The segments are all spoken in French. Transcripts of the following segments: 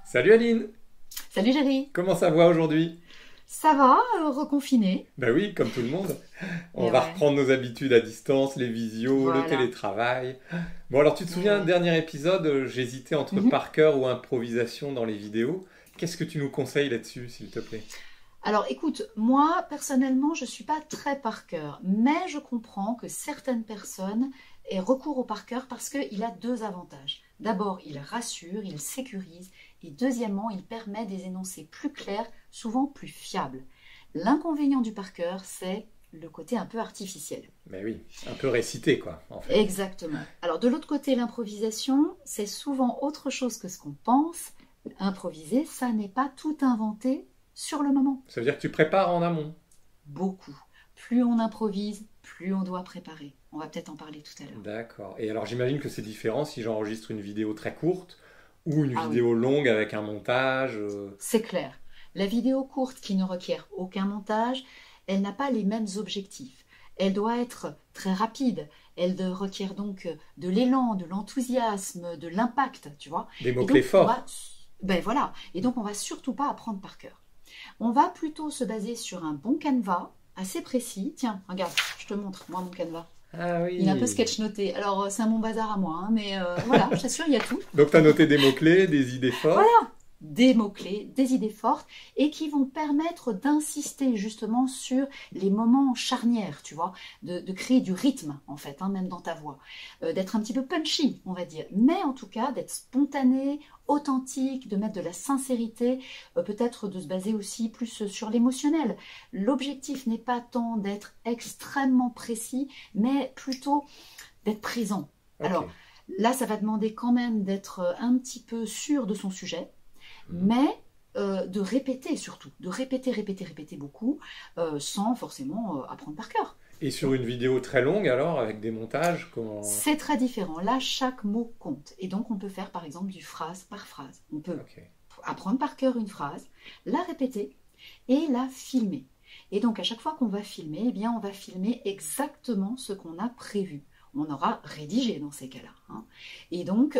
Salut Aline, Salut Géry, comment ça va aujourd'hui? ça va, reconfiné? Ben oui, comme tout le monde, on Et va ouais, reprendre nos habitudes à distance, les visios, le voilà, télétravail. Bon alors tu te et souviens, ouais. dernier épisode, j'hésitais entre Mhm. par cœur ou improvisation dans les vidéos. Qu'est-ce que tu nous conseilles là-dessus, s'il te plaît? Alors écoute, moi personnellement je suis pas très par cœur, mais je comprends que certaines personnes aient recours au par cœur parce qu'il a deux avantages. D'abord, il rassure, il sécurise, et deuxièmement, il permet des énoncés plus clairs, souvent plus fiables. L'inconvénient du par cœur, c'est le côté un peu artificiel. Ben oui, un peu récité quoi, en fait. Exactement. Alors de l'autre côté, l'improvisation, c'est souvent autre chose que ce qu'on pense. Improviser, ça n'est pas tout inventé sur le moment. Ça veut dire que tu prépares en amont. Beaucoup. Plus on improvise, plus on doit préparer. On va peut-être en parler tout à l'heure. D'accord. Et alors j'imagine que c'est différent si j'enregistre une vidéo très courte ou une Ah oui, vidéo longue avec un montage. c'est clair. La vidéo courte qui ne requiert aucun montage, elle n'a pas les mêmes objectifs. Elle doit être très rapide. Requiert donc de l'élan, de l'enthousiasme, de l'impact, tu vois. Des Et mots-clés donc, forts. ben voilà. Et donc, on va surtout pas apprendre par cœur. On va plutôt se baser sur un bon canevas assez précis. Tiens, regarde, je te montre, moi, mon canevas. Ah Il est un peu oui. sketch noté. Alors, c'est un mon bazar à moi, hein, mais voilà, je t'assure, il y a tout. Donc tu as noté des mots-clés, des idées Voilà, fortes. des mots-clés, des idées fortes et qui vont permettre d'insister justement sur les moments charnières, tu vois, de créer du rythme en fait, hein, même dans ta voix, d'être un petit peu punchy, on va dire, mais en tout cas d'être spontané, authentique, de mettre de la sincérité, peut-être de se baser aussi plus sur l'émotionnel. L'objectif n'est pas tant d'être extrêmement précis, mais plutôt d'être présent. Ok. Alors là, ça va demander quand même d'être un petit peu sûr de son sujet, Mhm. mais de répéter surtout, de répéter, répéter, répéter beaucoup, sans forcément apprendre par cœur. Et sur une vidéo très longue alors, avec des montages, comment... C'est très différent. Là, chaque mot compte. Et donc, on peut faire par exemple du phrase par phrase. On peut Ok. apprendre par cœur une phrase, la répéter et la filmer. Et donc, à chaque fois qu'on va filmer, eh bien, on va filmer exactement ce qu'on a prévu. On aura rédigé dans ces cas-là, hein. Et donc,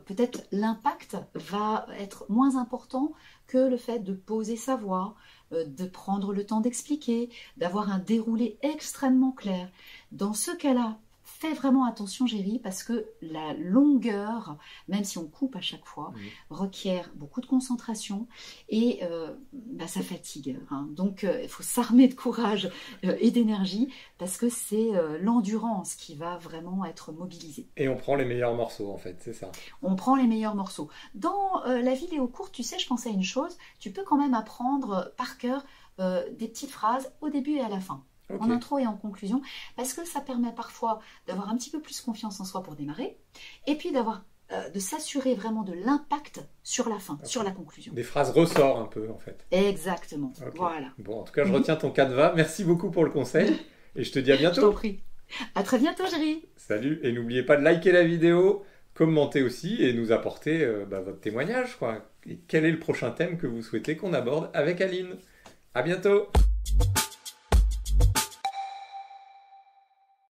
peut-être l'impact va être moins important que le fait de poser sa voix, de prendre le temps d'expliquer, d'avoir un déroulé extrêmement clair. Dans ce cas-là, fais vraiment attention, Géry, parce que la longueur, même si on coupe à chaque fois, Mhm. requiert beaucoup de concentration et ça fatigue, hein. Donc, il faut s'armer de courage et d'énergie parce que c'est l'endurance qui va vraiment être mobilisée. Et on prend les meilleurs morceaux en fait, c'est ça. On prend les meilleurs morceaux. Dans la vidéo courte, tu sais, je pensais à une chose, tu peux quand même apprendre par cœur des petites phrases au début et à la fin, Ok. en intro et en conclusion, parce que ça permet parfois d'avoir un petit peu plus confiance en soi pour démarrer, et puis de s'assurer vraiment de l'impact sur la fin, Ok. sur la conclusion. Des phrases ressortent un peu en fait. Exactement, Ok. voilà. Bon, en tout cas, je Mhm. retiens ton canevas. Merci beaucoup pour le conseil. Et je te dis à Je t'en bientôt. prie. À très bientôt, Géry. Salut. Et n'oubliez pas de liker la vidéo, commenter aussi et nous apporter votre témoignage, quoi. Et quel est le prochain thème que vous souhaitez qu'on aborde avec Aline? À bientôt.